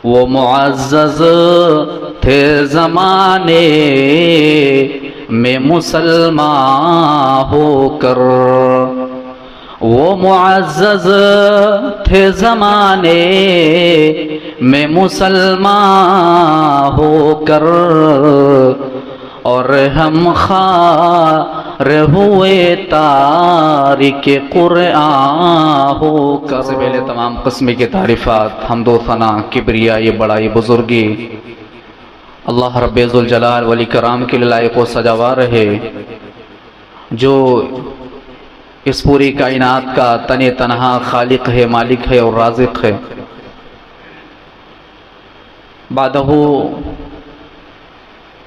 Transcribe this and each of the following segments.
وہ معزز تھے زمانے میں مسلمان ہو کر، وہ معزز تھے زمانے میں مسلمان ہو کر، اور ہم خار ہوئے تارک قرآن ہو کر۔ سے پہلے تمام قسم کی تعریفات، حمد و ثنا، کبریائی، بڑائی، بزرگی اللہ رب ذوالجلال والاکرام کے لائق و سزاوار ہے، جو اس پوری کائنات کا تن تنہا خالق ہے، مالک ہے اور رازق ہے۔ بعدہ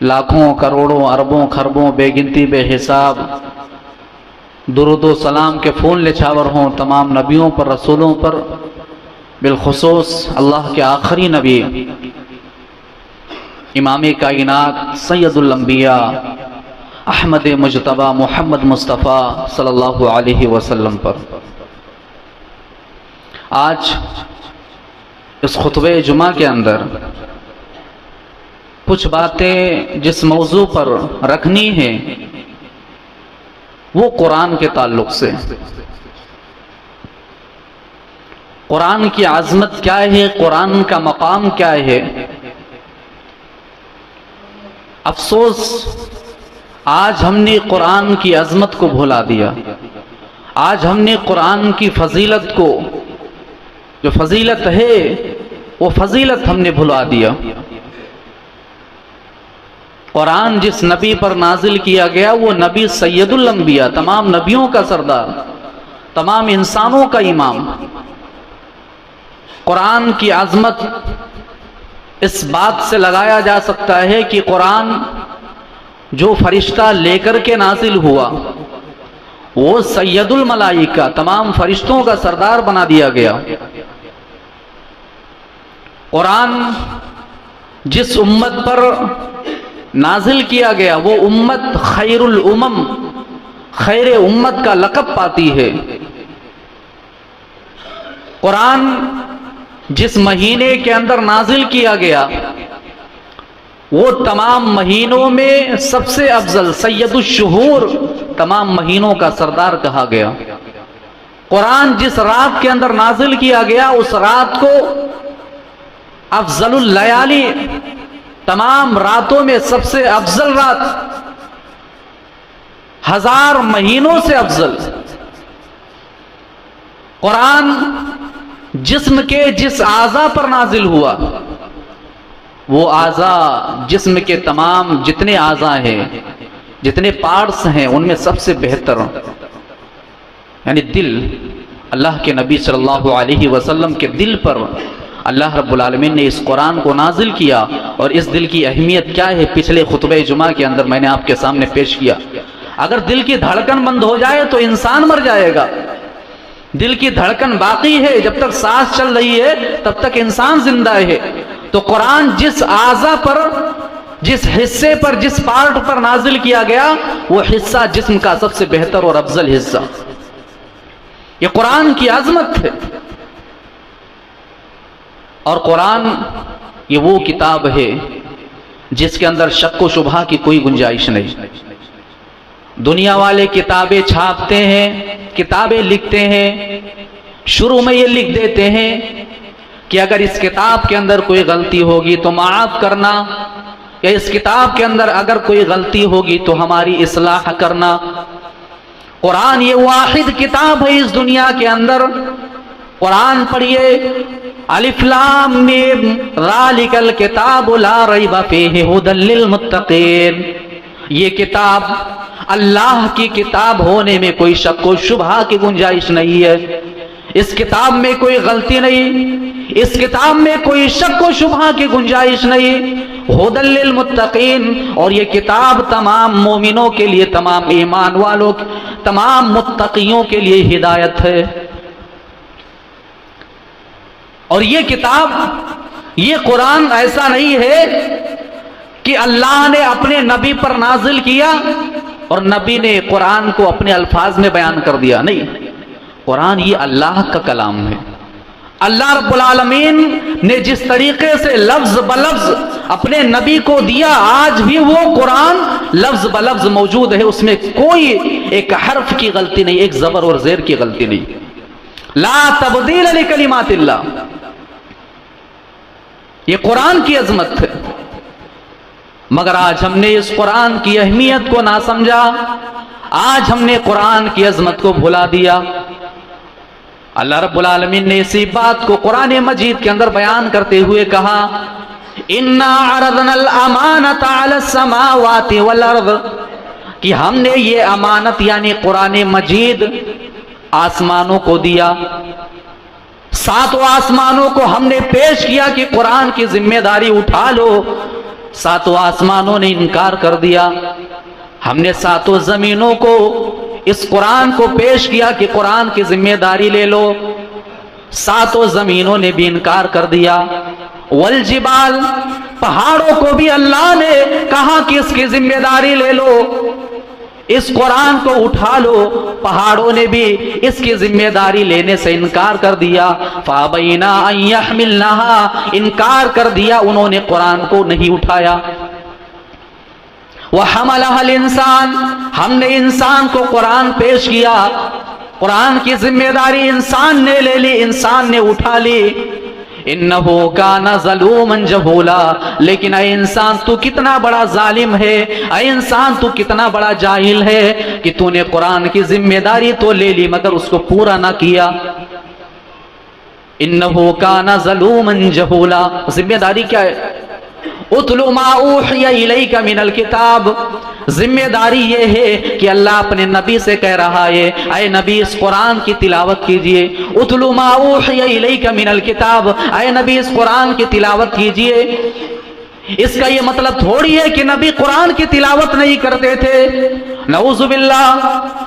لاکھوں کروڑوں اربوں خربوں بے گنتی بے حساب درود و سلام کے پھول نچھاور ہوں تمام نبیوں پر، رسولوں پر، بالخصوص اللہ کے آخری نبی امام کائنات سید الانبیاء احمد مجتبی محمد مصطفیٰ صلی اللہ علیہ وسلم پر۔ آج اس خطبہ جمعہ کے اندر کچھ باتیں جس موضوع پر رکھنی ہیں وہ قرآن کے تعلق سے، قرآن کی عظمت کیا ہے، قرآن کا مقام کیا ہے۔ افسوس آج ہم نے قرآن کی عظمت کو بھلا دیا، آج ہم نے قرآن کی فضیلت کو، جو فضیلت ہے وہ فضیلت ہم نے بھلا دیا۔ قرآن جس نبی پر نازل کیا گیا وہ نبی سید الانبیاء، تمام نبیوں کا سردار، تمام انسانوں کا امام۔ قرآن کی عظمت اس بات سے لگایا جا سکتا ہے کہ قرآن جو فرشتہ لے کر کے نازل ہوا وہ سید الملائکہ، تمام فرشتوں کا سردار بنا دیا گیا۔ قرآن جس امت پر نازل کیا گیا وہ امت خیر الامم، خیر امت کا لقب پاتی ہے۔ قرآن جس مہینے کے اندر نازل کیا گیا وہ تمام مہینوں میں سب سے افضل، سید الشہور، تمام مہینوں کا سردار کہا گیا۔ قرآن جس رات کے اندر نازل کیا گیا اس رات کو افضل اللیالی، تمام راتوں میں سب سے افضل رات، 1000 مہینوں سے افضل۔ قرآن جسم کے جس اعضاء پر نازل ہوا وہ اعضاء، جسم کے تمام جتنے اعضاء ہیں، جتنے پارٹس ہیں، ان میں سب سے بہتر یعنی دل، اللہ کے نبی صلی اللہ علیہ وسلم کے دل پر اللہ رب العالمین نے اس قرآن کو نازل کیا۔ اور اس دل کی اہمیت کیا ہے پچھلے خطبہ جمعہ کے اندر میں نے آپ کے سامنے پیش کیا۔ اگر دل کی دھڑکن بند ہو جائے تو انسان مر جائے گا، دل کی دھڑکن باقی ہے، جب تک سانس چل رہی ہے تب تک انسان زندہ ہے۔ تو قرآن جس اعضاء پر، جس حصے پر، جس پارٹ پر نازل کیا گیا وہ حصہ جسم کا سب سے بہتر اور افضل حصہ، یہ قرآن کی عظمت ہے۔ اور قرآن یہ وہ کتاب ہے جس کے اندر شک و شبہ کی کوئی گنجائش نہیں۔ دنیا والے کتابیں چھاپتے ہیں، کتابیں لکھتے ہیں، شروع میں یہ لکھ دیتے ہیں کہ اگر اس کتاب کے اندر کوئی غلطی ہوگی تو معاف کرنا، یا اس کتاب کے اندر اگر کوئی غلطی ہوگی تو ہماری اصلاح کرنا۔ قرآن یہ واحد کتاب ہے اس دنیا کے اندر، قرآن پڑھیے، الف لام میم ذالک الکتاب لا ریب فیہ ھدی للمتقین، یہ کتاب اللہ کی کتاب ہونے میں کوئی شک و شبہ کی گنجائش نہیں ہے، اس کتاب میں کوئی غلطی نہیں، اس کتاب میں کوئی شک و شبہ کی گنجائش نہیں، ھدی للمتقین، اور یہ کتاب تمام مومنوں کے لیے، تمام ایمان والوں، تمام متقیوں کے لیے ہدایت ہے۔ اور یہ کتاب، یہ قرآن ایسا نہیں ہے کہ اللہ نے اپنے نبی پر نازل کیا اور نبی نے قرآن کو اپنے الفاظ میں بیان کر دیا، نہیں، قرآن یہ اللہ کا کلام ہے، اللہ رب العالمین نے جس طریقے سے لفظ بلفظ اپنے نبی کو دیا، آج بھی وہ قرآن لفظ بلفظ موجود ہے، اس میں کوئی ایک حرف کی غلطی نہیں، ایک زبر اور زیر کی غلطی نہیں۔ لا تبدیل لکلمات اللہ، یہ قرآن کی عظمت ہے۔ مگر آج ہم نے اس قرآن کی اہمیت کو نہ سمجھا، آج ہم نے قرآن کی عظمت کو بھلا دیا۔ اللہ رب العالمین نے اسی بات کو قرآن مجید کے اندر بیان کرتے ہوئے کہا، اِنَّا عَرَضْنَا الْأَمَانَةَ عَلَى السَّمَاوَاتِ وَالْأَرْضِ، کہ ہم نے یہ امانت یعنی قرآن مجید آسمانوں کو دیا، ساتوں آسمانوں کو ہم نے پیش کیا کہ قرآن کی ذمہ داری اٹھا لو، ساتوں آسمانوں نے انکار کر دیا۔ ہم نے ساتوں زمینوں کو اس قرآن کو پیش کیا کہ قرآن کی ذمہ داری لے لو، ساتوں زمینوں نے بھی انکار کر دیا۔ والجبال، پہاڑوں کو بھی اللہ نے کہا کہ اس کی ذمہ داری لے لو، اس قرآن کو اٹھا لو، پہاڑوں نے بھی اس کی ذمہ داری لینے سے انکار کر دیا۔ فَأَبَيْنَا أَن يَحْمِلْنَهَا، انکار کر دیا، انہوں نے قرآن کو نہیں اٹھایا۔ وَحَمَلَهَا الْإِنسَانُ، ہم نے انسان کو قرآن پیش کیا، قرآن کی ذمہ داری انسان نے لے لی، انسان نے اٹھا لی۔ انہو کان ظلوما جہولا، لیکن اے انسان تو کتنا بڑا ظالم ہے، اے انسان تو کتنا بڑا جاہل ہے کہ تو نے قرآن کی ذمہ داری تو لے لی مگر اس کو پورا نہ کیا۔ انہو کان ظلوما جہولا، ذمہ داری کیا ہے؟ اتلو ما اوحی الیک من الکتاب، ذمہ داری یہ ہے کہ اللہ اپنے نبی سے کہہ رہا ہے اے نبی اس قرآن کی تلاوت کیجئے۔ اتلو ما اوحی الیک من الکتاب، اے نبی اس قرآن کی تلاوت کیجئے۔ اس کا یہ مطلب تھوڑی ہے کہ نبی قرآن کی تلاوت نہیں کرتے تھے، نعوذ باللہ،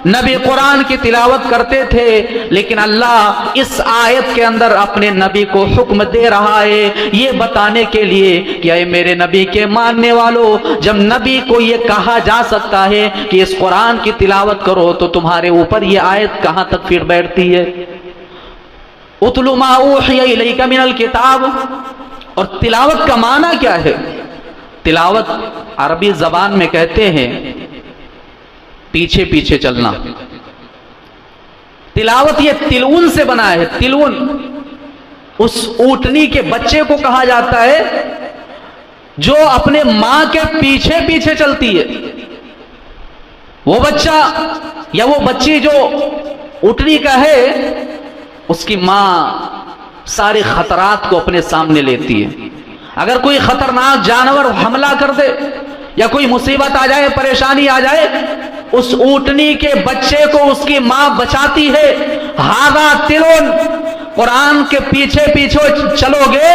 نبی قرآن کی تلاوت کرتے تھے، لیکن اللہ اس آیت کے اندر اپنے نبی کو حکم دے رہا ہے یہ بتانے کے لیے کہ اے میرے نبی کے ماننے والوں، جب نبی کو یہ کہا جا سکتا ہے کہ اس قرآن کی تلاوت کرو تو تمہارے اوپر یہ آیت کہاں تک پھر بیٹھتی ہے؟ اتلو ما اوحی الیک من الکتاب، اور تلاوت کا معنی کیا ہے؟ تلاوت عربی زبان میں کہتے ہیں پیچھے پیچھے چلنا۔ تلاوت یہ تلون سے بنا ہے، تلون اس اونٹنی کے بچے کو کہا جاتا ہے جو اپنے ماں کے پیچھے پیچھے چلتی ہے۔ وہ بچہ یا وہ بچی جو اونٹنی کا ہے، اس کی ماں سارے خطرات کو اپنے سامنے لیتی ہے۔ اگر کوئی خطرناک جانور حملہ کر دے یا کوئی مصیبت آ جائے، پریشانی آ جائے، اس اونٹنی کے بچے کو اس کی ماں بچاتی ہے۔ ہاذا تلون، قرآن کے پیچھے پیچھے چلو گے،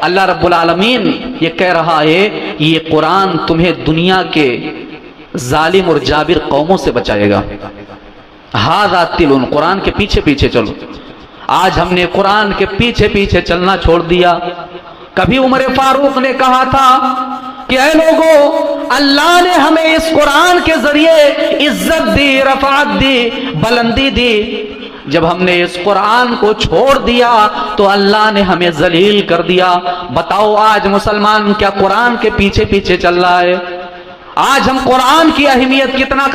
اللہ رب العالمین یہ کہہ رہا ہے یہ قرآن تمہیں دنیا کے ظالم اور جابر قوموں سے بچائے گا۔ ہاذا تلون، قرآن کے پیچھے پیچھے چلو۔ آج ہم نے قرآن کے پیچھے پیچھے چلنا چھوڑ دیا۔ کبھی عمر فاروق نے کہا تھا کہ اے لوگوں، اللہ نے ہمیں اس قرآن کے ذریعے عزت دی، رفعت دی، بلندی دی، جب ہم نے اس قرآن کو چھوڑ دیا تو اللہ نے ہمیں ذلیل کر دیا۔ بتاؤ آج مسلمان کیا قرآن کے پیچھے پیچھے چل رہا ہے؟ آج ہم قرآن کی اہمیت کتنا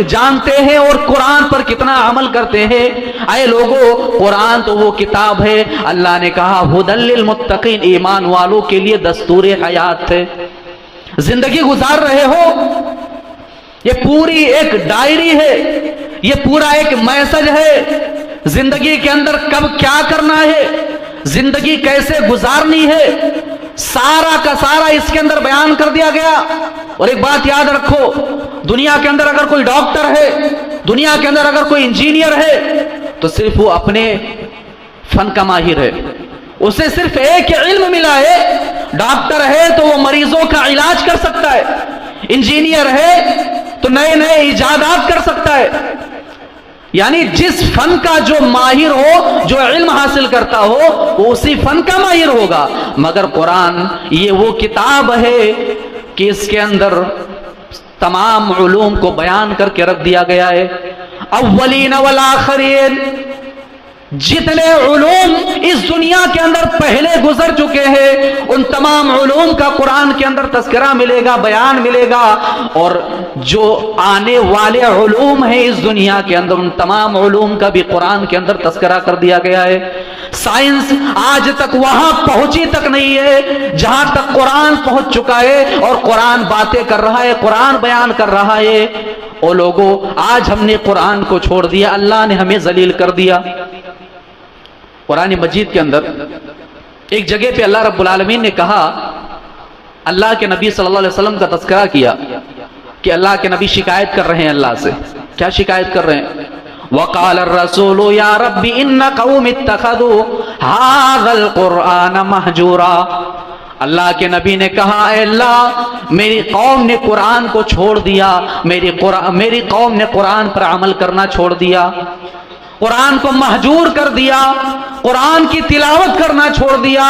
جانتے ہیں اور قرآن پر کتنا عمل کرتے ہیں؟ اے لوگوں، قرآن تو وہ کتاب ہے، اللہ نے کہا ھدی للمتقین، ایمان والوں کے لیے دستور حیات ہے۔ زندگی گزار رہے ہو، یہ پوری ایک ڈائری ہے، یہ پورا ایک میسج ہے، زندگی کے اندر کب کیا کرنا ہے، زندگی کیسے گزارنی ہے، سارا کا سارا اس کے اندر بیان کر دیا گیا۔ اور ایک بات یاد رکھو، دنیا کے اندر اگر کوئی ڈاکٹر ہے، دنیا کے اندر اگر کوئی انجینئر ہے تو صرف وہ اپنے فن کا ماہر ہے، اسے صرف ایک علم ملا ہے۔ ڈاکٹر ہے تو وہ مریضوں کا علاج کر سکتا ہے، انجینئر ہے تو نئے نئے ایجادات کر سکتا ہے، یعنی جس فن کا جو ماہر ہو، جو علم حاصل کرتا ہو، وہ اسی فن کا ماہر ہوگا۔ مگر قرآن یہ وہ کتاب ہے کہ اس کے اندر تمام علوم کو بیان کر کے رکھ دیا گیا ہے۔ اولین والآخرین، جتنے علوم اس دنیا کے اندر پہلے گزر چکے ہیں ان تمام علوم کا قرآن کے اندر تذکرہ ملے گا، بیان ملے گا، اور جو آنے والے علوم ہیں اس دنیا کے اندر ان تمام علوم کا بھی قرآن کے اندر تذکرہ کر دیا گیا ہے۔ سائنس آج تک وہاں پہنچی تک نہیں ہے جہاں تک قرآن پہنچ چکا ہے، اور قرآن باتیں کر رہا ہے، قرآن بیان کر رہا ہے۔ او لوگوں، آج ہم نے قرآن کو چھوڑ دیا، اللہ نے ہمیں ذلیل کر دیا۔ قرآن مجید کے اندر ایک جگہ پہ اللہ رب العالمین نے کہا، اللہ کے نبی صلی اللہ علیہ وسلم کا تذکرہ کیا کہ اللہ کے نبی شکایت کر رہے ہیں اللہ سے۔ کیا شکایت کر رہے ہیں؟ وقال الرسول یا رب ان قوم اتخذوا هذا القرآن مہجورا۔ اللہ کے نبی نے کہا، اے اللہ میری قوم نے قرآن کو چھوڑ دیا، میری قوم نے قرآن پر عمل کرنا چھوڑ دیا، قرآن کو مہجور کر دیا، قرآن کی تلاوت کرنا چھوڑ دیا،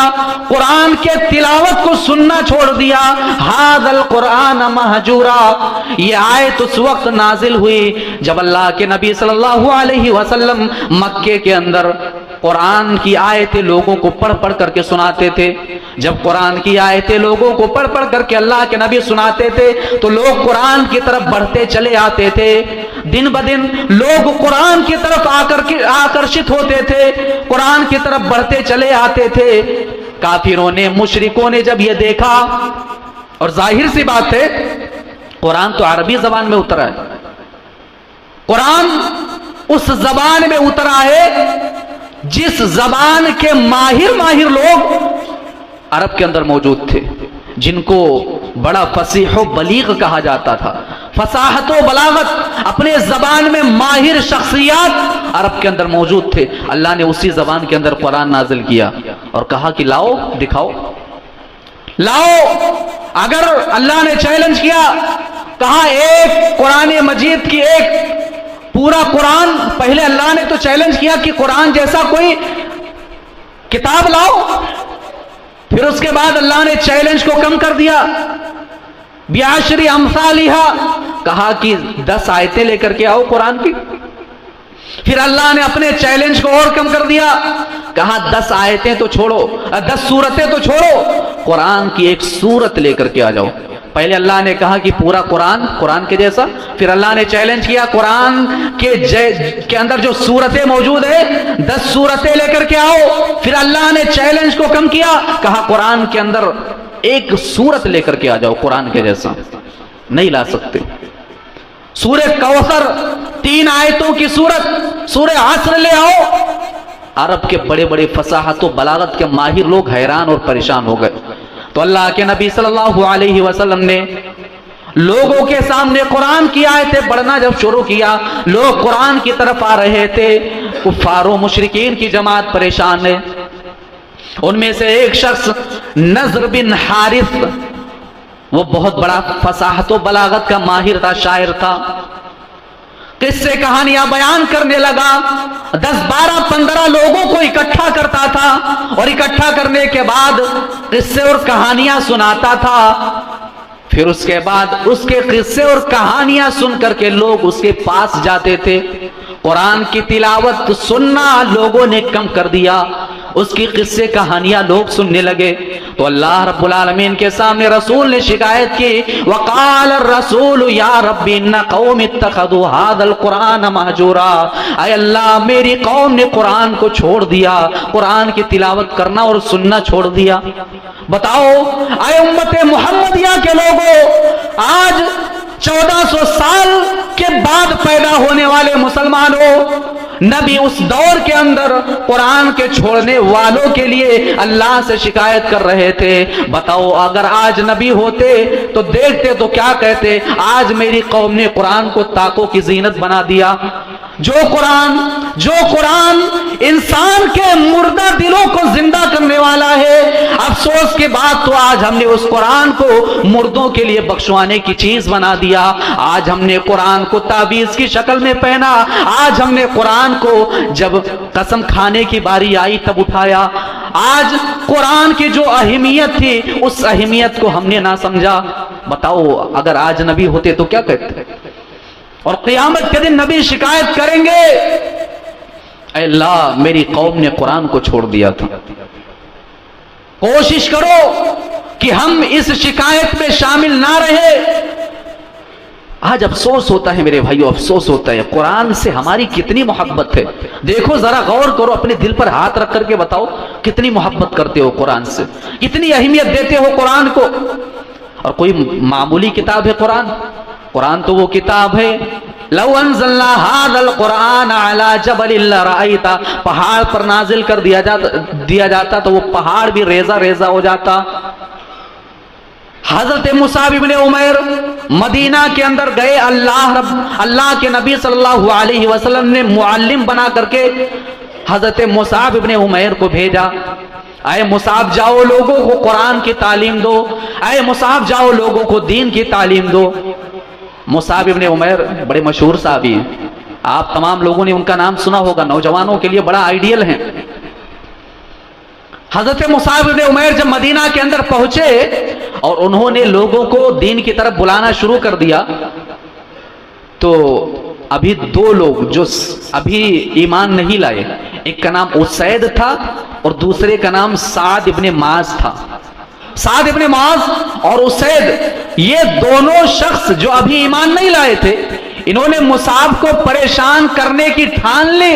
قرآن کے تلاوت کو سننا چھوڑ دیا۔ ھذا القرآن مہجورا، یہ آیت اس وقت نازل ہوئی جب اللہ کے نبی صلی اللہ علیہ وسلم مکے کے اندر قرآن کی آیتیں لوگوں کو پڑھ پڑھ کر کے سناتے تھے۔ جب قرآن کی آیتیں لوگوں کو پڑھ پڑھ کر کے اللہ کے نبی سناتے تھے تو لوگ قرآن کی طرف بڑھتے چلے آتے تھے۔ دن بدن لوگ قرآن کی طرف آکرشت ہوتے تھے، قرآن کی طرف بڑھتے چلے آتے تھے۔ کافروں نے، مشرکوں نے جب یہ دیکھا، اور ظاہر سی بات ہے قرآن تو عربی زبان میں اترا ہے، قرآن اس زبان میں اترا ہے جس زبان کے ماہر لوگ عرب کے اندر موجود تھے، جن کو بڑا فصیح و بلیغ کہا جاتا تھا، فصاحت و بلاغت، اپنے زبان میں ماہر شخصیات عرب کے اندر موجود تھے۔ اللہ نے اسی زبان کے اندر قرآن نازل کیا اور کہا کہ لاؤ، دکھاؤ، لاؤ۔ اگر اللہ نے چیلنج کیا، کہا ایک قرآن مجید کی ایک پورا قرآن، پہلے اللہ نے تو چیلنج کیا کہ قرآن جیسا کوئی کتاب لاؤ، پھر اس کے بعد اللہ نے چیلنج کو کم کر دیا، بعشر امثالھا، کہا کہ 10 آیتیں لے کر کے آؤ قرآن کی۔ پھر اللہ نے اپنے چیلنج کو اور کم کر دیا، کہا 10 آیتیں تو چھوڑو، 10 سورتیں تو چھوڑو، قرآن کی ایک سورت لے کر کے آ جاؤ۔ پہلے اللہ نے کہا کہ پورا قرآن کے جیسا، پھر اللہ نے چیلنج کیا قرآن کے اندر جو سورتیں موجود ہیں 10 سورتیں لے کر کے آؤ۔ پھر اللہ نے چیلنج کو کم کیا، کہا قرآن کے اندر ایک سورت لے کر کے آ جاؤ قرآن کے جیسا، نہیں لا سکتے۔ سورہ کوثر 3 آیتوں کی سورت، سورہ عصر لے آؤ۔ عرب کے بڑے بڑے فصاحت و بلاغت کے ماہر لوگ حیران اور پریشان ہو گئے۔ تو اللہ کے نبی صلی اللہ علیہ وسلم نے لوگوں کے سامنے قرآن کی آیتیں پڑھنا جب شروع کیا، لوگ قرآن کی طرف آ رہے تھے، کفار و مشرکین کی جماعت پریشان ہے۔ ان میں سے ایک شخص نضر بن حارث، وہ بہت بڑا فصاحت و بلاغت کا ماہر تھا، شاعر تھا، قصے کہانیاں بیان کرنے لگا، 10 12 15 لوگوں کو اکٹھا کرتا تھا، اور اکٹھا کرنے کے بعد قصے اور کہانیاں سناتا تھا۔ پھر اس کے بعد اس کے قصے اور کہانیاں سن کر کے لوگ اس کے پاس جاتے تھے۔ قرآن کی تلاوت سننا لوگوں نے کم کر دیا، اس کی قصے کہانیاں لوگ سننے لگے۔ تو اللہ رب العالمین کے سامنے رسول نے شکایت کی، وقال الرسول یا رب ان قوم اتخذوا هذا القرآن مہجورا، اے اللہ میری قوم نے قرآن کو چھوڑ دیا، قرآن کی تلاوت کرنا اور سننا چھوڑ دیا۔ بتاؤ اے امت محمدیہ کے لوگوں، آج 1400 سال کے بعد پیدا ہونے والے مسلمانوں، نبی اس دور کے اندر قرآن کے چھوڑنے والوں کے لیے اللہ سے شکایت کر رہے تھے۔ بتاؤ اگر آج نبی ہوتے تو دیکھتے تو کیا کہتے؟ آج میری قوم نے قرآن کو طاقوں کی زینت بنا دیا۔ جو قرآن انسان کے مردہ دلوں کو زندہ کرنے والا ہے، افسوس کی بات تو آج ہم نے اس قرآن کو مردوں کے لیے بخشوانے کی چیز بنا دیا۔ آج ہم نے قرآن کو تعویذ کی شکل میں پہنا، آج ہم نے قرآن کو جب قسم کھانے کی باری آئی تب اٹھایا۔ آج قرآن کی جو اہمیت تھی اس اہمیت کو ہم نے نہ سمجھا۔ بتاؤ اگر آج نبی ہوتے تو کیا کہتے؟ اور قیامت کے دن نبی شکایت کریں گے، اے اللہ میری قوم نے قرآن کو چھوڑ دیا تھا، کوشش کرو کہ ہم اس شکایت میں شامل نہ رہے۔ آج افسوس ہوتا ہے میرے بھائیو، افسوس ہوتا ہے، قرآن سے ہماری کتنی محبت ہے۔ دیکھو ذرا غور کرو، اپنے دل پر ہاتھ رکھ کر کے بتاؤ کتنی محبت کرتے ہو قرآن سے، کتنی اہمیت دیتے ہو قرآن کو۔ اور کوئی معمولی کتاب ہے قرآن؟ قرآن تو وہ کتاب ہے، لو انزلنا هذا القرآن على جبل لرأيت، پہاڑ پر نازل کر دیا جاتا تو وہ پہاڑ بھی ریزہ ریزہ ہو جاتا۔ حضرت مصعب ابن عمیر مدینہ کے اندر گئے، اللہ کے نبی صلی اللہ علیہ وسلم نے معلم بنا کر کے حضرت مصعب ابن عمیر کو بھیجا، اے مصعب جاؤ لوگوں کو قرآن کی تعلیم دو، اے مصعب جاؤ لوگوں کو دین کی تعلیم دو۔ مصعب ابن عمیر بڑے مشہور صحابی ہیں، آپ تمام لوگوں نے ان کا نام سنا ہوگا، نوجوانوں کے لیے بڑا آئیڈیل ہیں۔ حضرت مصعب ابن عمیر جب مدینہ کے اندر پہنچے اور انہوں نے لوگوں کو دین کی طرف بلانا شروع کر دیا، تو ابھی دو لوگ جو ابھی ایمان نہیں لائے، ایک کا نام اسید تھا اور دوسرے کا نام سعد ابن معاذ تھا۔ سعد ابن معاذ اور اسید، یہ دونوں شخص جو ابھی ایمان نہیں لائے تھے، انہوں نے مصعب کو پریشان کرنے کی ٹھان لی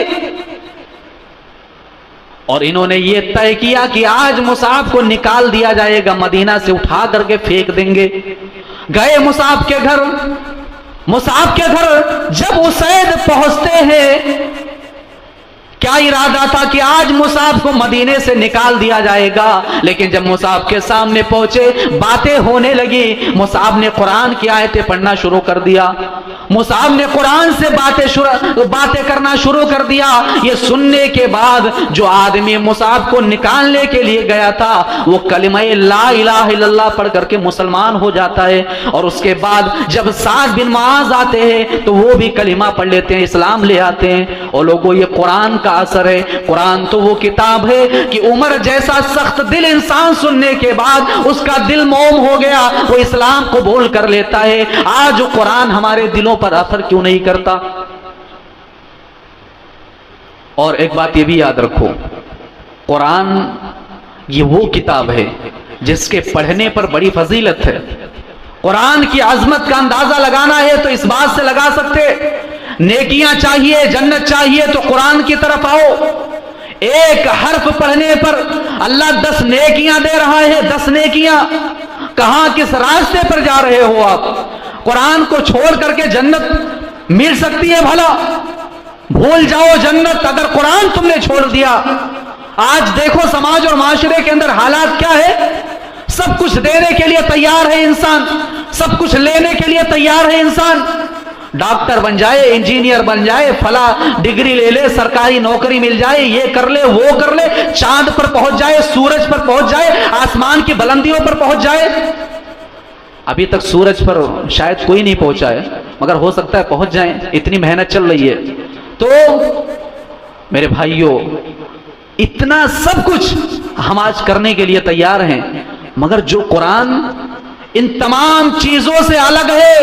اور انہوں نے یہ طے کیا کہ آج مصعب کو نکال دیا جائے گا، مدینہ سے اٹھا کر کے پھینک دیں گے۔ گئے مصعب کے گھر، مصعب کے گھر جب اسید پہنچتے ہیں، کیا ارادہ تھا کہ آج مصعب کو مدینے سے نکال دیا جائے گا، لیکن جب مصعب کے سامنے پہنچے باتیں ہونے لگی، مصعب نے قرآن کی آیتیں پڑھنا شروع کر دیا، مصعب نے قرآن سے باتیں کرنا شروع کر دیا۔ یہ سننے کے بعد جو آدمی مصعب کو نکالنے کے لیے گیا تھا وہ کلمہ لا الہ الا اللہ پڑھ کر کے مسلمان ہو جاتا ہے، اور اس کے بعد جب سعد بن معاذ آتے ہیں تو وہ بھی کلمہ پڑھ لیتے ہیں، اسلام لے آتے ہیں۔ اور لوگوں یہ قرآن کا اثر ہے، قرآن تو وہ کتاب ہے کہ عمر جیسا سخت دل انسان سننے کے بعد اس کا دل موم ہو گیا، وہ اسلام قبول کر لیتا ہے۔ آج قرآن ہمارے دلوں پر اثر کیوں نہیں کرتا؟ اور ایک بات یہ بھی یاد رکھو، قرآن یہ وہ کتاب ہے جس کے پڑھنے پر بڑی فضیلت ہے۔ قرآن کی عظمت کا اندازہ لگانا ہے تو اس بات سے لگا سکتے، نیکیاں چاہیے، جنت چاہیے تو قرآن کی طرف آؤ۔ ایک حرف پڑھنے پر اللہ 10 نیکیاں دے رہا ہے، 10 نیکیاں۔ کہاں کس راستے پر جا رہے ہو آپ؟ قرآن کو چھوڑ کر کے جنت مل سکتی ہے بھلا؟ بھول جاؤ جنت اگر قرآن تم نے چھوڑ دیا۔ آج دیکھو سماج اور معاشرے کے اندر حالات کیا ہے، سب کچھ دینے کے لیے تیار ہے انسان، سب کچھ لینے کے لیے تیار ہے انسان، ڈاکٹر بن جائے، انجینئر بن جائے، فلاں ڈگری لے لے، سرکاری نوکری مل جائے، یہ کر لے وہ کر لے، چاند پر پہنچ جائے، سورج پر پہنچ جائے، آسمان کی بلندیوں پر پہنچ جائے۔ ابھی تک سورج پر شاید کوئی نہیں پہنچا ہے، مگر ہو سکتا ہے پہنچ جائیں، اتنی محنت چل رہی ہے۔ تو میرے بھائیوں، اتنا سب کچھ ہم آج کرنے کے لیے تیار ہیں، مگر جو قرآن ان تمام چیزوں سے الگ ہے،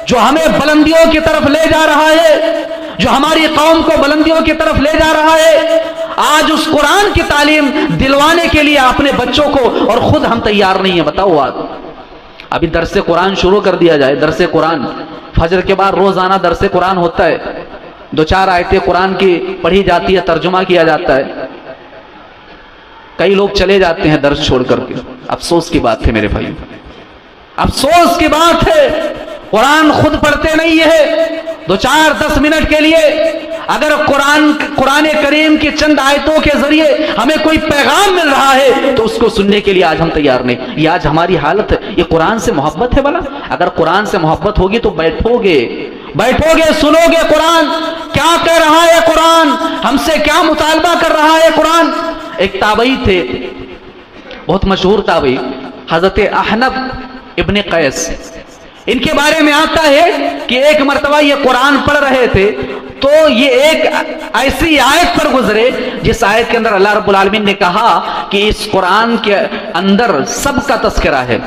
جو ہمیں بلندیوں کی طرف لے جا رہا ہے، جو ہماری قوم کو بلندیوں کی طرف لے جا رہا ہے، آج اس قرآن کی تعلیم دلوانے کے لیے اپنے بچوں کو اور خود ہم تیار نہیں ہیں۔ بتاؤ آج ابھی درس قرآن شروع کر دیا جائے، درس قرآن فجر کے بعد روزانہ درس قرآن ہوتا ہے، 2-4 آیتیں قرآن کی پڑھی جاتی ہے، ترجمہ کیا جاتا ہے، کئی لوگ چلے جاتے ہیں درس چھوڑ کر کے۔ افسوس کی بات ہے میرے بھائی، افسوس کی بات ہے، قرآن خود پڑھتے نہیں ہے۔ 2-4-10 منٹ کے لیے اگر قرآن کریم کی چند آیتوں کے ذریعے ہمیں کوئی پیغام مل رہا ہے تو اس کو سننے کے لیے آج ہم تیار نہیں۔ یہ آج ہماری حالت ہے۔ یہ قرآن سے محبت ہے بھلا؟ اگر قرآن سے محبت ہوگی تو بیٹھو گے، سنو گے قرآن کیا کہہ رہا ہے، قرآن ہم سے کیا مطالبہ کر رہا ہے قرآن۔ ایک تابعی تھے، بہت مشہور تابعی، حضرت احنف ابن قیس، ان کے بارے میں آتا ہے کہ ایک مرتبہ یہ قرآن پڑھ رہے تھے تو یہ ایک ایسی آیت پر گزرے جس آیت کے اندر اللہ رب العالمین نے کہا کہ اس قرآن کے اندر سب کا تذکرہ ہے۔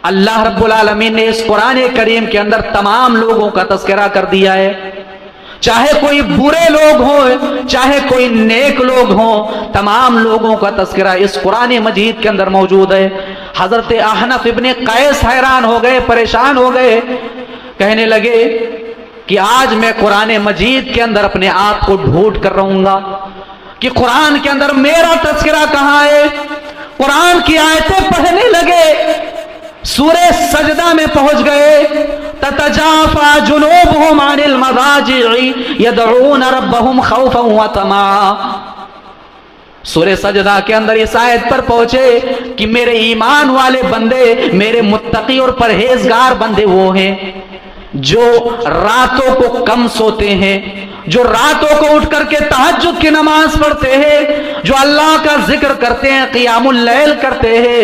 اللہ رب العالمین نے اس قرآن کریم کے اندر تمام لوگوں کا تذکرہ کر دیا ہے، چاہے کوئی برے لوگ ہوں چاہے کوئی نیک لوگ ہوں، تمام لوگوں کا تذکرہ اس قرآن مجید کے اندر موجود ہے۔ حضرت احنف ابن قیس حیران ہو گئے، پریشان ہو گئے، کہنے لگے کہ آج میں قرآن مجید کے اندر اپنے آپ کو ڈھونڈ کر رہوں گا کہ قرآن کے اندر میرا تذکرہ کہاں ہے۔ قرآن کی آیتیں پڑھنے لگے، سورہ سجدہ میں پہنچ گئے، تتجافى جنوبهم عن المضاجع يدعون ربهم خوفا وطمعا۔ سورہ سجدہ کے اندر اس آیت پر پہنچے کہ میرے ایمان والے بندے، میرے متقی اور پرہیزگار بندے وہ ہیں جو راتوں کو کم سوتے ہیں، جو راتوں کو اٹھ کر کے تہجد کی نماز پڑھتے ہیں، جو اللہ کا ذکر کرتے ہیں، قیام اللیل کرتے ہیں۔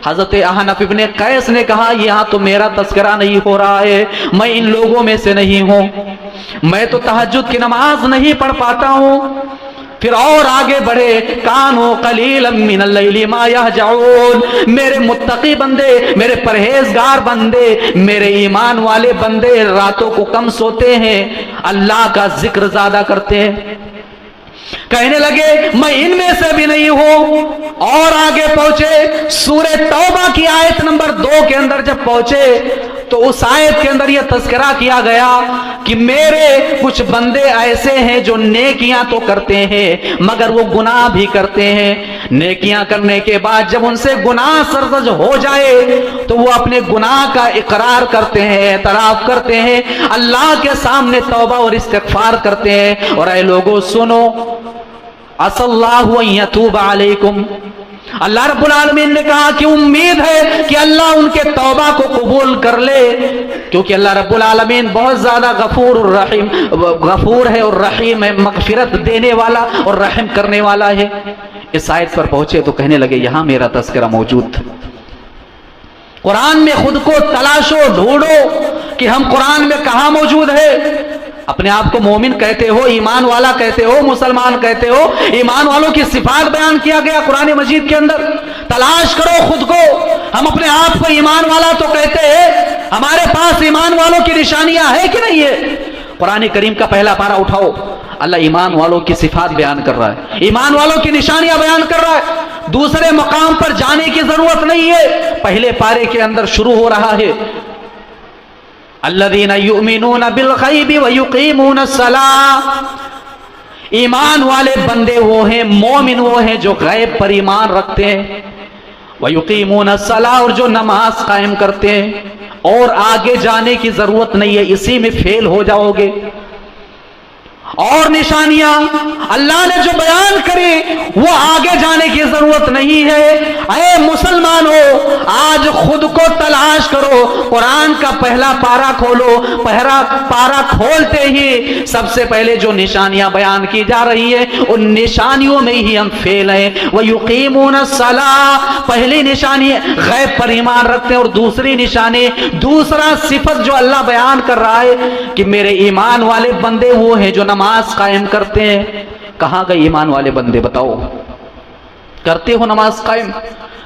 حضرت احنف ابن قیس نے کہا یہاں تو میرا تذکرہ نہیں ہو رہا ہے، میں ان لوگوں میں سے نہیں ہوں، میں تو تہجد کی نماز نہیں پڑھ پاتا ہوں۔ پھر اور آگے بڑھے، کانوا قلیلا من اللیل ما یہجعون، میرے متقی بندے، میرے پرہیزگار بندے، میرے ایمان والے بندے راتوں کو کم سوتے ہیں، اللہ کا ذکر زیادہ کرتے ہیں۔ کہنے لگے میں ان میں سے بھی نہیں ہوں۔ اور آگے پہنچے، سورہ توبہ کی آیت نمبر 2 کے اندر جب پہنچے تو اس آیت کے اندر یہ تذکرہ کیا گیا کہ میرے کچھ بندے ایسے ہیں جو نیکیاں تو کرتے ہیں مگر وہ گناہ بھی کرتے ہیں، نیکیاں کرنے کے بعد جب ان سے گناہ سرزد ہو جائے تو وہ اپنے گناہ کا اقرار کرتے ہیں، اعتراف کرتے ہیں، اللہ کے سامنے توبہ اور استغفار کرتے ہیں۔ اور اے لوگوں سنو، عسى اللہ ان یتوب علیکم، اللہ رب العالمین نے کہا کہ امید ہے کہ اللہ ان کے توبہ کو قبول کر لے، کیونکہ اللہ رب العالمین بہت زیادہ غفور ہے اور رحیم ہے، مغفرت دینے والا اور رحم کرنے والا ہے۔ اس آیت پر پہنچے تو کہنے لگے یہاں میرا تذکرہ موجود تھا۔ قرآن میں خود کو تلاشو، ڈھونڈو کہ ہم قرآن میں کہاں موجود ہے۔ اپنے آپ کو مومن کہتے ہو، ایمان والا کہتے ہو، مسلمان کہتے ہو، ایمان والوں کی صفات بیان کیا گیا قرآن مجید کے اندر، تلاش کرو خود کو۔ ہم اپنے آپ کو ایمان والا تو کہتے ہیں، ہمارے پاس ایمان والوں کی نشانیاں ہے کہ نہیں ہے؟ قرآن کریم کا پہلا پارہ اٹھاؤ، اللہ ایمان والوں کی صفات بیان کر رہا ہے، ایمان والوں کی نشانیاں بیان کر رہا ہے، دوسرے مقام پر جانے کی ضرورت نہیں ہے، پہلے پارے کے اندر شروع ہو رہا ہے۔ الذین یؤمنون بالغیب ویقیمون الصلاۃ، ایمان والے بندے وہ ہیں، مومن وہ ہیں جو غیب پر ایمان رکھتے ہیں، ویقیمون الصلاۃ، اور جو نماز قائم کرتے ہیں، اور آگے جانے کی ضرورت نہیں ہے، اسی میں فیل ہو جاؤ گے۔ اور نشانیاں اللہ نے جو بیان کری وہ آگے جانے کی ضرورت نہیں ہے۔ اے مسلمانوں، آج خود کو تلاش کرو، قرآن کا پہلا پارہ کھولو، پہلا پارہ کھولتے ہی سب سے پہلے جو نشانیاں بیان کی جا رہی ہے ان نشانیوں میں ہی ہم فیل ہیں۔ وَيُقِيمُونَ الصَّلَاةَ، پہلی نشانی غیب پر ایمان رکھتے ہیں، اور دوسری نشانی، دوسرا صفت جو اللہ بیان کر رہا ہے کہ میرے ایمان والے بندے وہ ہیں جو نماز قائم کرتے ہیں۔ کہاں گئے ایمان والے بندے؟ بتاؤ، کرتے ہو نماز قائم؟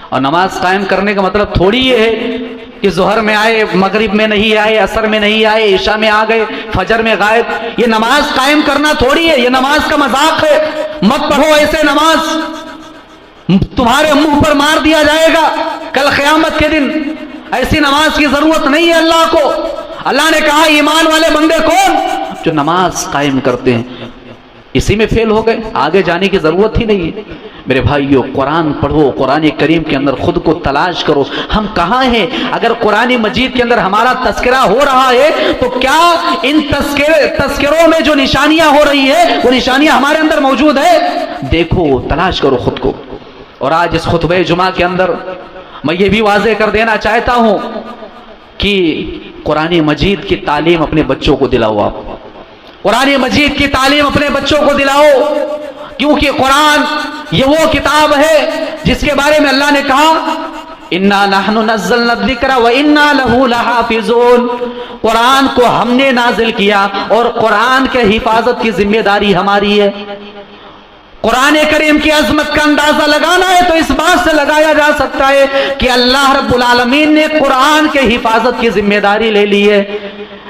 اور نماز قائم کرنے کا مطلب تھوڑی یہ ہے کہ ظہر میں آئے، مغرب میں نہیں آئے، عصر میں نہیں آئے، عشاء میں آ گئے، فجر میں غائب۔ یہ نماز قائم کرنا تھوڑی ہے، یہ نماز کا مذاق ہے۔ مت پڑھو ایسے نماز، تمہارے منہ پر مار دیا جائے گا کل قیامت کے دن۔ ایسی نماز کی ضرورت نہیں ہے اللہ کو۔ اللہ نے کہا ایمان والے بندے کون؟ جو نماز قائم کرتے ہیں۔ اسی میں فیل ہو گئے، آگے جانے کی ضرورت ہی نہیں ہے۔ میرے بھائیو، قرآن پڑھو، قرآن کریم کے اندر خود کو تلاش کرو، ہم کہاں ہیں؟ اگر قرآن مجید کے اندر ہمارا تذکرہ ہو رہا ہے تو کیا ان تذکروں میں جو نشانیاں ہو رہی ہے وہ نشانیاں ہمارے اندر موجود ہے؟ دیکھو، تلاش کرو خود کو۔ اور آج اس خطبہ جمعہ کے اندر میں یہ بھی واضح کر دینا چاہتا ہوں کہ قرآن مجید کی تعلیم اپنے بچوں کو دلاؤ۔ آپ قرآن مجید کی تعلیم اپنے بچوں کو دلاؤ، کیونکہ قرآن یہ وہ کتاب ہے جس کے بارے میں اللہ نے کہا اِنَّا نَحْنُ نَزَّلْنَا الذِّكْرَ وَإِنَّا لَهُ لَحَافِظُونَ، قرآن کو ہم نے نازل کیا اور قرآن کے حفاظت کی ذمہ داری ہماری ہے۔ قرآن کریم کی عظمت کا اندازہ لگانا ہے تو اس بات سے لگایا جا سکتا ہے کہ اللہ رب العالمین نے قرآن کے حفاظت کی ذمہ داری لے لی ہے۔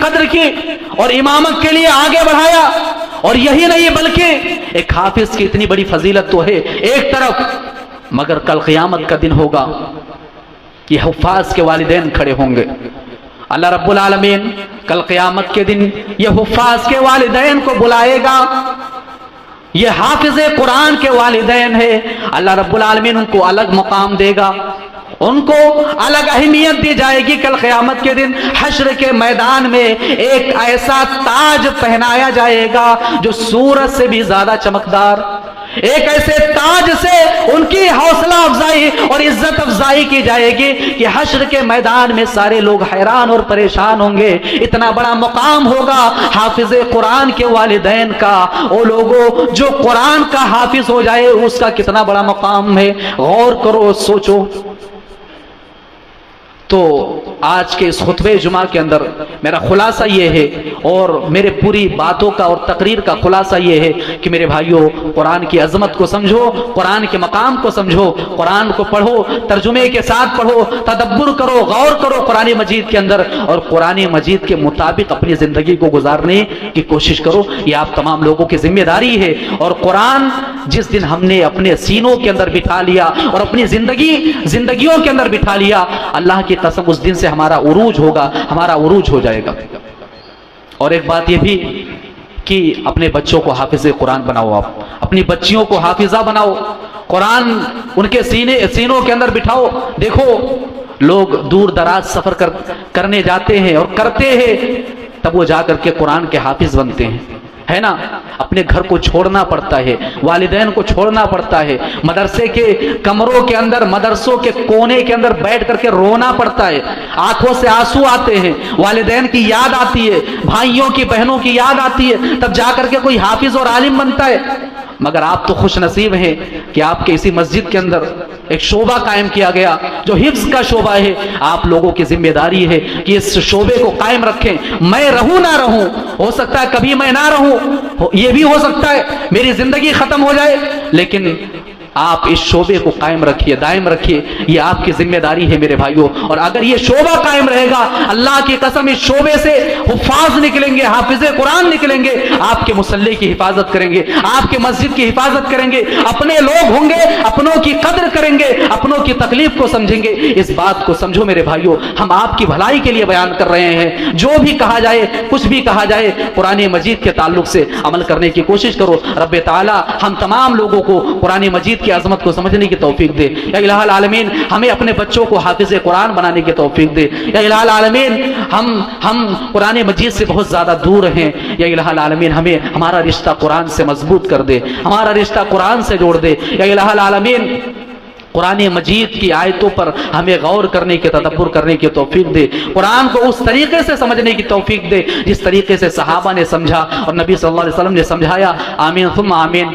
قدر کی اور امامت کے لیے آگے بڑھایا. اور یہی نہیں بلکہ ایک حافظ کی اتنی بڑی فضیلت تو ہے ایک طرف، مگر کل قیامت کا دن ہوگا، یہ حفاظ کے والدین کھڑے ہوں گے. اللہ رب العالمین کل قیامت کے دن یہ حفاظ کے والدین کو بلائے گا. یہ حافظ قرآن کے والدین ہیں، اللہ رب العالمین ان کو الگ مقام دے گا، ان کو الگ اہمیت دی جائے گی. کل قیامت کے دن حشر کے میدان میں ایک ایسا تاج پہنایا جائے گا جو سورج سے بھی زیادہ چمکدار، ایک ایسے تاج سے ان کی حوصلہ افزائی اور عزت افزائی کی جائے گی کہ حشر کے میدان میں سارے لوگ حیران اور پریشان ہوں گے. اتنا بڑا مقام ہوگا حافظ قرآن کے والدین کا. وہ لوگوں جو قرآن کا حافظ ہو جائے اس کا کتنا بڑا مقام ہے. غور کرو، سوچو. تو آج کے اس خطبہ جمعہ کے اندر میرا خلاصہ یہ ہے، اور میرے پوری باتوں کا اور تقریر کا خلاصہ یہ ہے کہ میرے بھائیوں، قرآن کی عظمت کو سمجھو، قرآن کے مقام کو سمجھو، قرآن کو پڑھو، ترجمے کے ساتھ پڑھو، تدبر کرو، غور کرو قرآن مجید کے اندر، اور قرآن مجید کے مطابق اپنی زندگی کو گزارنے کی کوشش کرو. یہ آپ تمام لوگوں کی ذمہ داری ہے. اور قرآن جس دن ہم نے اپنے سینوں کے اندر بٹھا لیا اور اپنی زندگیوں کے اندر بٹھا لیا، اللہ کی قسم اس دن سے ہمارا عروج ہوگا، ہمارا عروج ہو جائے گا. اور ایک بات یہ بھی کہ اپنے بچوں کو حافظ قرآن بناؤ، آپ اپنی بچیوں کو حافظہ بناؤ، قرآن ان کے سینوں کے اندر بٹھاؤ. دیکھو لوگ دور دراز سفر کرنے جاتے ہیں اور کرتے ہیں، تب وہ جا کر کے قرآن کے حافظ بنتے ہیں، ہے نا. اپنے گھر کو چھوڑنا پڑتا ہے، والدین کو چھوڑنا پڑتا ہے، مدرسے کے کمروں کے اندر، مدرسوں کے کونے کے اندر بیٹھ کر کے رونا پڑتا ہے، آنکھوں سے آنسو آتے ہیں، والدین کی یاد آتی ہے، بھائیوں کی بہنوں کی یاد آتی ہے، تب جا کر کے کوئی حافظ اور عالم بنتا ہے. مگر آپ تو خوش نصیب ہیں کہ آپ کے اسی مسجد کے اندر ایک شعبہ قائم کیا گیا جو حفظ کا شعبہ ہے. آپ لوگوں کی ذمہ داری ہے کہ اس شعبے کو قائم رکھیں. میں رہوں نہ رہوں، ہو سکتا ہے کبھی میں نہ رہوں، یہ بھی ہو سکتا ہے میری زندگی ختم ہو جائے، لیکن آپ اس شعبے کو قائم رکھیے، دائم رکھیے. یہ آپ کی ذمہ داری ہے میرے بھائیوں. اور اگر یہ شعبہ قائم رہے گا، اللہ کی قسم اس شعبے سے حفاظ نکلیں گے، حافظ قرآن نکلیں گے، آپ کے مصلی کی حفاظت کریں گے، آپ کے مسجد کی حفاظت کریں گے، اپنے لوگ ہوں گے، اپنوں کی قدر کریں گے، اپنوں کی تکلیف کو سمجھیں گے. اس بات کو سمجھو میرے بھائیوں، ہم آپ کی بھلائی کے لیے بیان کر رہے ہیں. جو بھی کہا جائے، کچھ بھی کہا جائے، قرآن مجید کے تعلق سے عمل کرنے کی کوشش کرو. رب تعالی ہم تمام لوگوں کو قرآن مجید کی عظمت کو سمجھنے کی توفیق دے. یا الہ العالمین ہمیں اپنے بچوں کو حافظ قرآن بنانے کی توفیق دے. یا الہ العالمین ہم قرآن مجید سے بہت زیادہ دور ہیں. یا الہ العالمین ہمیں ہمارا رشتہ قرآن سے مضبوط کر دے، ہمارا رشتہ قرآن سے جوڑ دے. یا الہ العالمین قرآن مجید کی آیتوں پر ہمیں غور کرنے کے، تدبر کرنے کی توفیق دے. قرآن کو اس طریقے سے سمجھنے کی توفیق دے جس طریقے سے صحابہ نے سمجھا اور نبی صلی اللہ علیہ وسلم نے سمجھایا. آمین ثم آمین.